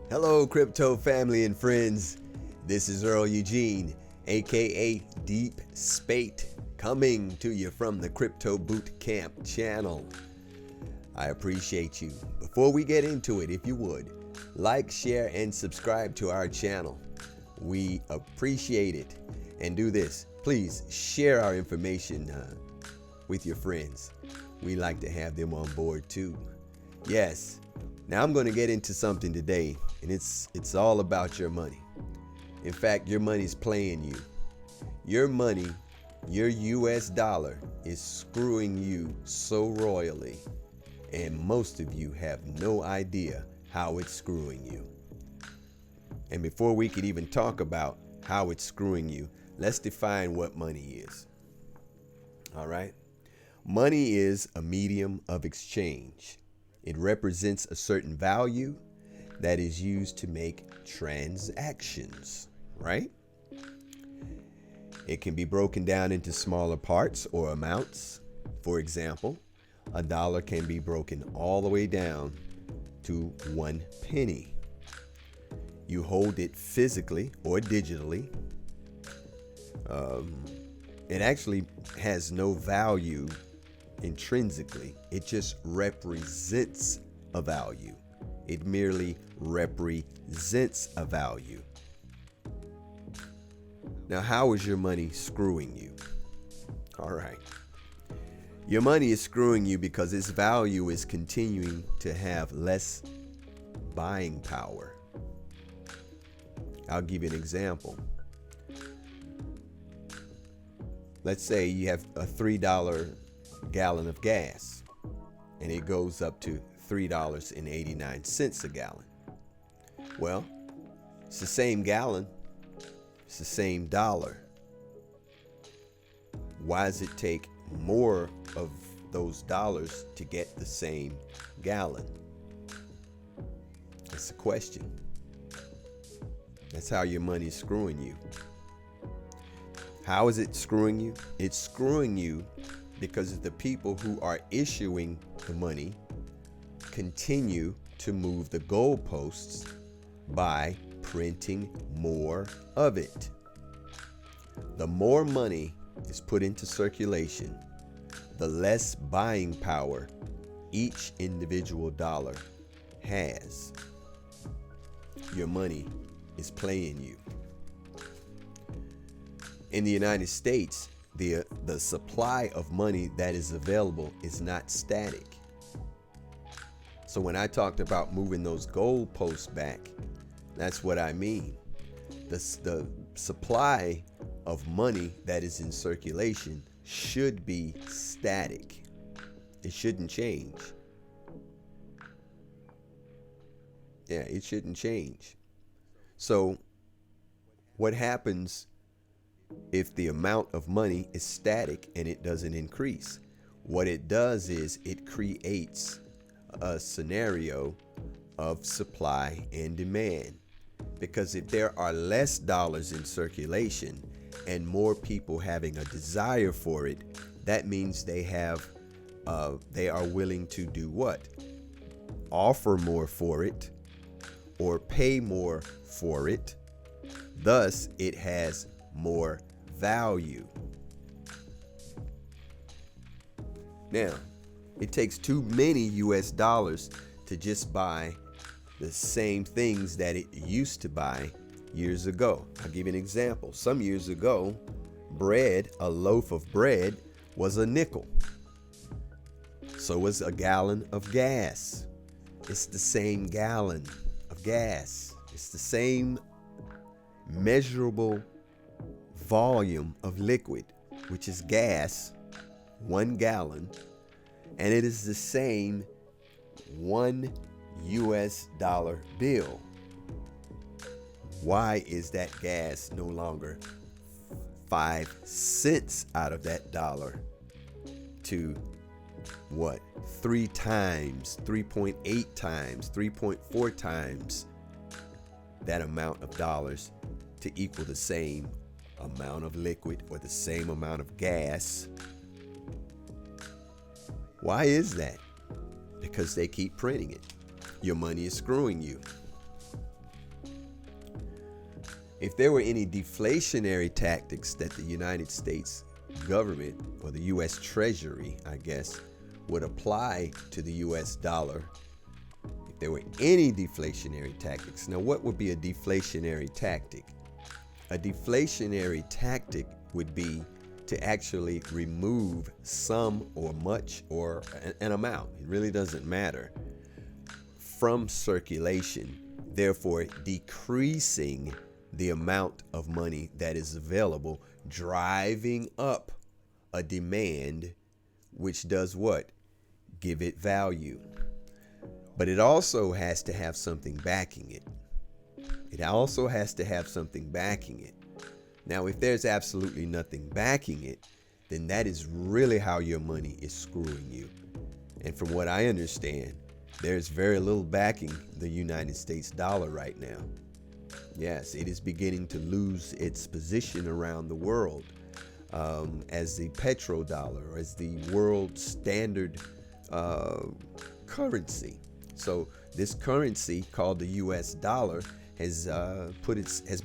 Hello, crypto family and friends. This is Earl Eugene, aka Deep Spate, coming to you from the Crypto Boot Camp channel. I appreciate you. Before we get into it, if you would, like, share, and subscribe to our channel. We appreciate it. And do this, please share our information with your friends. We like to have them on board too. Yes. Now I'm going to get into something today, and it's all about your money. In fact, your money's playing you. Your money, your US dollar, is screwing you so royally, and most of you have no idea how it's screwing you. And before we can even talk about how it's screwing you, let's define what money is. All right? Money is a medium of exchange. It represents a certain value that is used to make transactions, right? It can be broken down into smaller parts or amounts. For example, a dollar can be broken all the way down to 1 penny. You hold it physically or digitally. It actually has no value intrinsically. It just represents a value. It merely represents a value. Now, how is your money screwing you? All right. Your money is screwing you because its value is continuing to have less buying power. I'll give you an example. Let's say you have a $3 gallon of gas, and it goes up to $3.89 a gallon. Well, it's the same gallon, it's the same dollar. Why does it take more of those dollars to get the same gallon? That's the question. That's how your money is screwing you. How is it screwing you? It's screwing you because the people who are issuing the money continue to move the goalposts by printing more of it. The more money is put into circulation, the less buying power each individual dollar has. Your money is playing you. In the United States, the supply of money that is available is not static. So when I talked about moving those goalposts back, that's what I mean. The supply of money that is in circulation should be static. It shouldn't change. Yeah, it shouldn't change. So what happens if the amount of money is static and it doesn't increase? What it does is it creates a scenario of supply and demand. Because if there are less dollars in circulation and more people having a desire for it, that means they are willing to do what? Offer more for it or pay more for it. Thus, it has more value. Now, it takes too many US dollars to just buy the same things that it used to buy years ago. I'll give you an example. Some years ago, bread, a loaf of bread, was a nickel. So was a gallon of gas. It's the same gallon of gas. It's the same measurable volume of liquid, which is gas, 1 gallon, and it is the same 1 US dollar bill. Why is that gas no longer 5 cents out of that dollar to what? 3 times, 3.8 times, 3.4 times that amount of dollars to equal the same amount of liquid or the same amount of gas? Why is that? Because they keep printing it. Your money is screwing you. If there were any deflationary tactics that the United States government, or the U.S. Treasury, I guess, would apply to the U.S. dollar, if there were any deflationary tactics. Now, what would be a deflationary tactic? A deflationary tactic would be to actually remove some or much or an amount, it really doesn't matter, from circulation, therefore decreasing the amount of money that is available, driving up a demand, which does what? Give it value. But it also has to have something backing it. It also has to have something backing it. Now, if there's absolutely nothing backing it, then that is really how your money is screwing you. And from what I understand, there's very little backing the United States dollar right now. Yes, it is beginning to lose its position around the world as the petrodollar, or as the world standard currency. So this currency called the US dollar has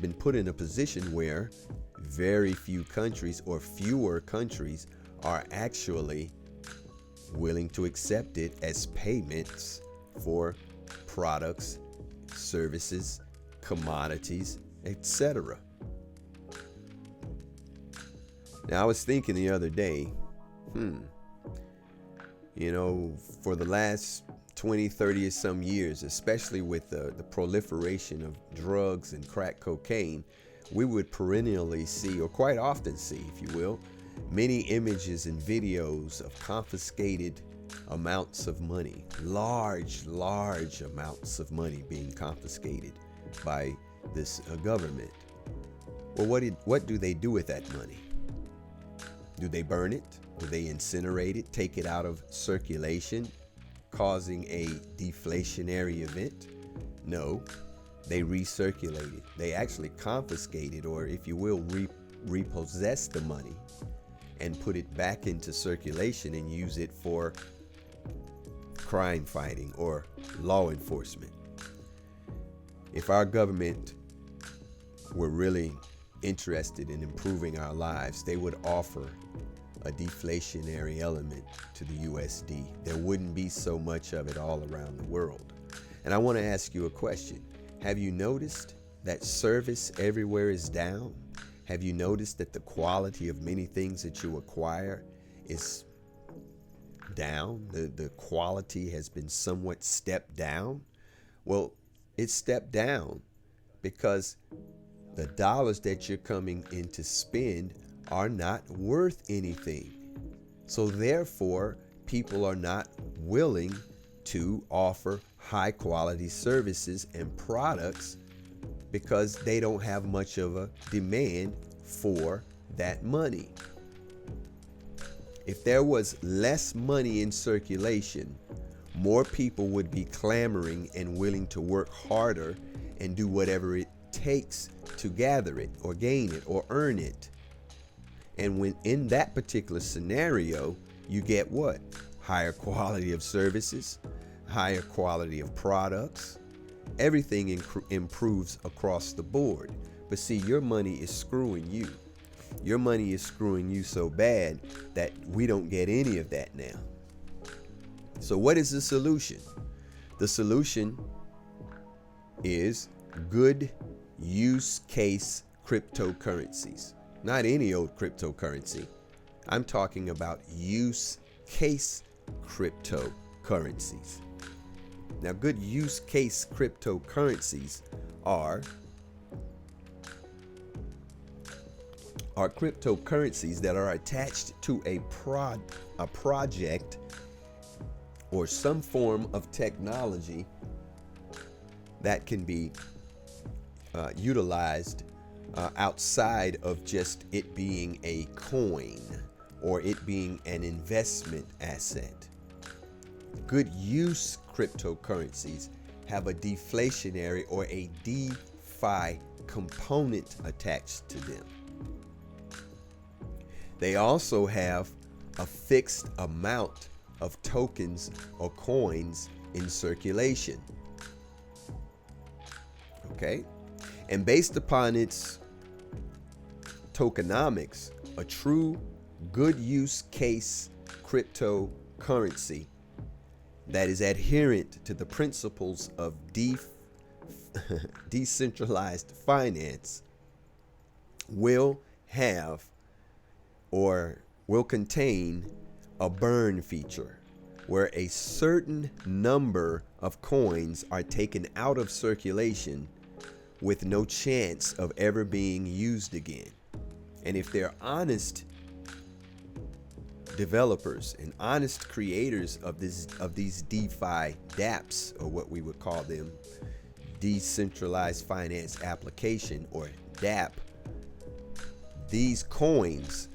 been put in a position where very few countries, or fewer countries, are actually willing to accept it as payments for products, services, commodities, etc. Now, I was thinking the other day, for the last 20, 30 or some years, especially with the proliferation of drugs and crack cocaine, we would perennially see, or quite often see, if you will, many images and videos of confiscated amounts of money, large amounts of money being confiscated by this government. Well, what do they do with that money? Do they burn it? Do they incinerate it, take it out of circulation, causing a deflationary event? No, they recirculate it. They actually confiscate it, or if you will, repossess the money and put it back into circulation and use it for crime fighting or law enforcement. If our government were really interested in improving our lives, they would offer a deflationary element to the USD. There wouldn't be so much of it all around the world. And I want to ask you a question. Have you noticed that service everywhere is down? Have you noticed that the quality of many things that you acquire is down? The quality has been somewhat stepped down? Well, it's stepped down because the dollars that you're coming in to spend are not worth anything. So therefore, people are not willing to offer high quality services and products because they don't have much of a demand for that money. If there was less money in circulation, more people would be clamoring and willing to work harder and do whatever it takes to gather it or gain it or earn it. And when in that particular scenario, you get what? Higher quality of services, higher quality of products. Everything improves across the board. But see, your money is screwing you. Your money is screwing you so bad that we don't get any of that now. So what is the solution? The solution is good use case cryptocurrencies. Not any old cryptocurrency. I'm talking about use case cryptocurrencies. Now, good use case cryptocurrencies are cryptocurrencies that are attached to a project or some form of technology that can be utilized outside of just it being a coin or it being an investment asset. Good use cryptocurrencies have a deflationary or a DeFi component attached to them. They also have a fixed amount of tokens or coins in circulation. Okay? And based upon its tokenomics, a true good use case cryptocurrency that is adherent to the principles of decentralized finance will have or will contain a burn feature where a certain number of coins are taken out of circulation with no chance of ever being used again. And if they're honest developers and honest creators of these DeFi dApps, or what we would call them, decentralized finance application, or dApp, these coins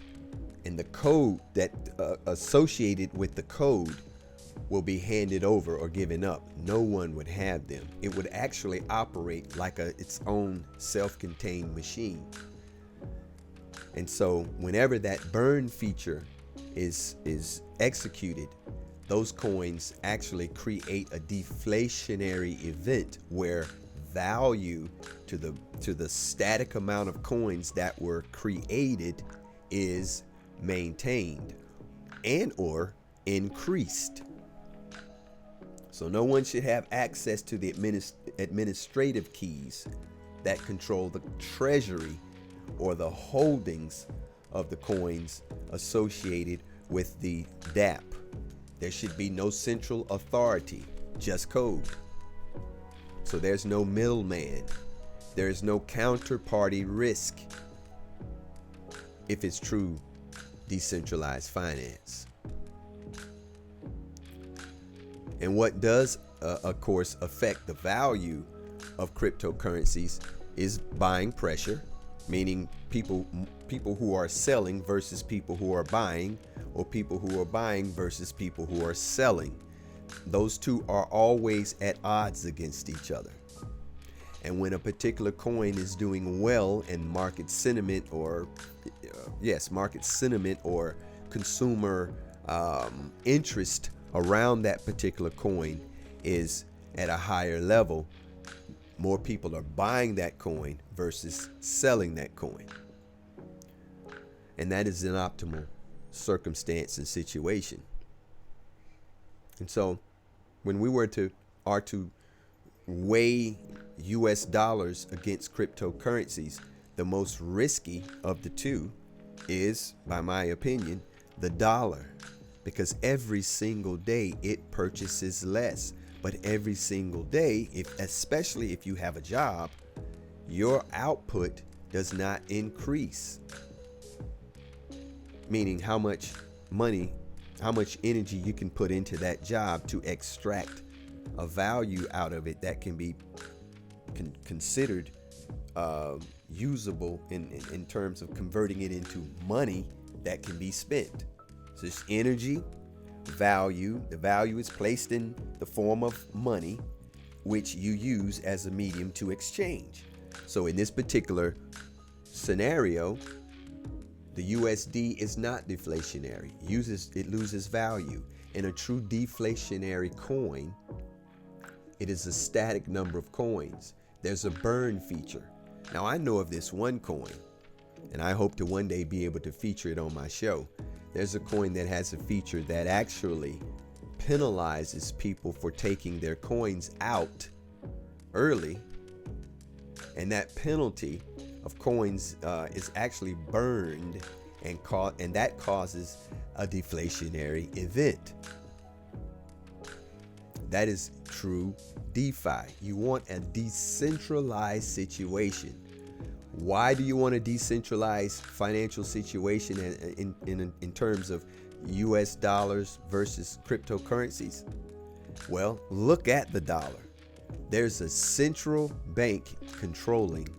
and the code that associated with the code will be handed over or given up. No one would have them. It would actually operate like its own self-contained machine. And so whenever that burn feature is executed, those coins actually create a deflationary event where value to the static amount of coins that were created is maintained and or increased. So no one should have access to the administrative keys that control the treasury or the holdings of the coins associated with the dApp. There should be no central authority, just code. So there's no middleman. There's no counterparty risk if it's true decentralized finance. And what does, of course, affect the value of cryptocurrencies is buying pressure, meaning people who are selling versus people who are buying, or people who are buying versus people who are selling. Those two are always at odds against each other. And when a particular coin is doing well and market sentiment or consumer interest around that particular coin is at a higher level, more people are buying that coin versus selling that coin. And that is an optimal circumstance and situation. And so when we are to weigh US dollars against cryptocurrencies, the most risky of the two is, by my opinion, the dollar, because every single day it purchases less. But every single day, especially if you have a job, your output does not increase. Meaning how much money, how much energy you can put into that job to extract a value out of it that can be considered usable in terms of converting it into money that can be spent. So it's energy, value. The value is placed in the form of money, which you use as a medium to exchange. So in this particular scenario, the USD is not deflationary. It loses value. In a true deflationary coin, it is a static number of coins. There's a burn feature. Now I know of this one coin, and I hope to one day be able to feature it on my show. There's a coin that has a feature that actually penalizes people for taking their coins out early, and that penalty of coins is actually burned, and that causes a deflationary event. That is true DeFi. You want a decentralized situation. Why do you want a decentralized financial situation in terms of US dollars versus cryptocurrencies? Well, look at the dollar. There's a central bank controlling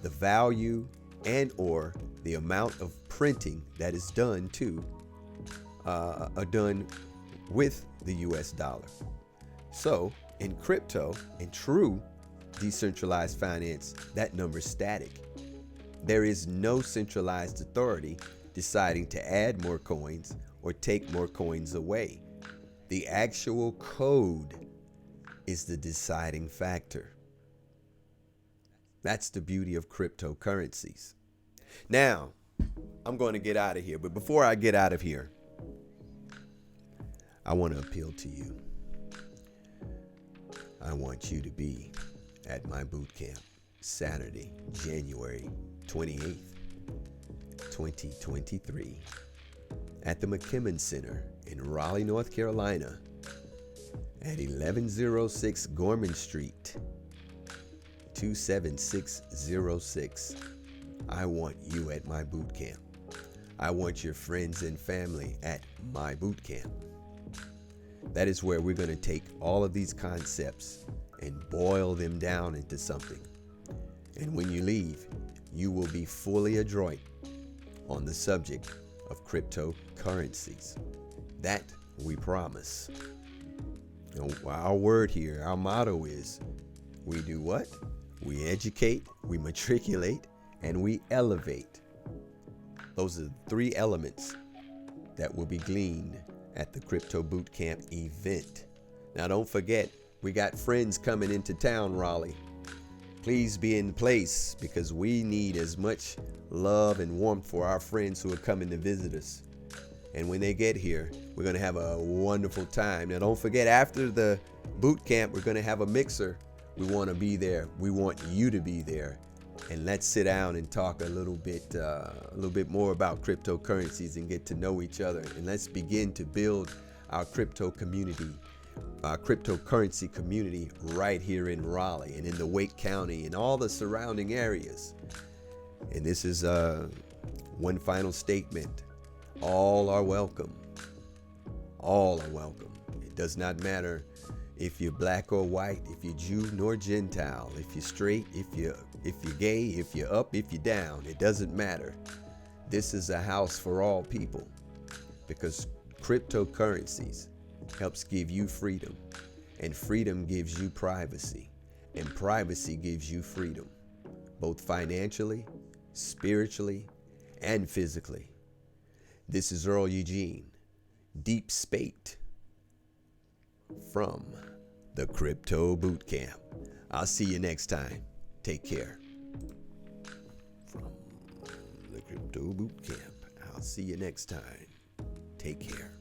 the value and or the amount of printing that is done with the US dollar. So in crypto, in true decentralized finance, that number is static. There is no centralized authority deciding to add more coins or take more coins away. The actual code is the deciding factor. That's the beauty of cryptocurrencies. Now, I'm going to get out of here. But before I get out of here, I want to appeal to you. I want you to be at my boot camp Saturday, January 28th, 2023 at the McKimmon Center in Raleigh, North Carolina at 1106 Gorman Street, 27606. I want you at my boot camp. I want your friends and family at my boot camp. That is where we're going to take all of these concepts and boil them down into something. And when you leave, you will be fully adroit on the subject of cryptocurrencies. That we promise. Our word here, our motto is, we do what? We educate, we matriculate, and we elevate. Those are the three elements that will be gleaned at the Crypto Bootcamp event. Now don't forget, we got friends coming into town, Raleigh. Please be in place because we need as much love and warmth for our friends who are coming to visit us. And when they get here, we're going to have a wonderful time. Now don't forget, after the boot camp, we're going to have a mixer. We want to be there. We want you to be there. And let's sit down and talk a little bit more about cryptocurrencies and get to know each other. And let's begin to build our crypto community, our cryptocurrency community right here in Raleigh and in the Wake County and all the surrounding areas. And this is one final statement. All are welcome. All are welcome. It does not matter if you're black or white, if you're Jew nor Gentile, if you're straight, if you're gay, if you're up, if you're down. It doesn't matter. This is a house for all people because cryptocurrencies helps give you freedom, and freedom gives you privacy, and privacy gives you freedom, both financially, spiritually, and physically. This is Earl Eugene, Deep Spate, from the Crypto Bootcamp. I'll see you next time. Take care. From the Crypto Bootcamp. I'll see you next time. Take care.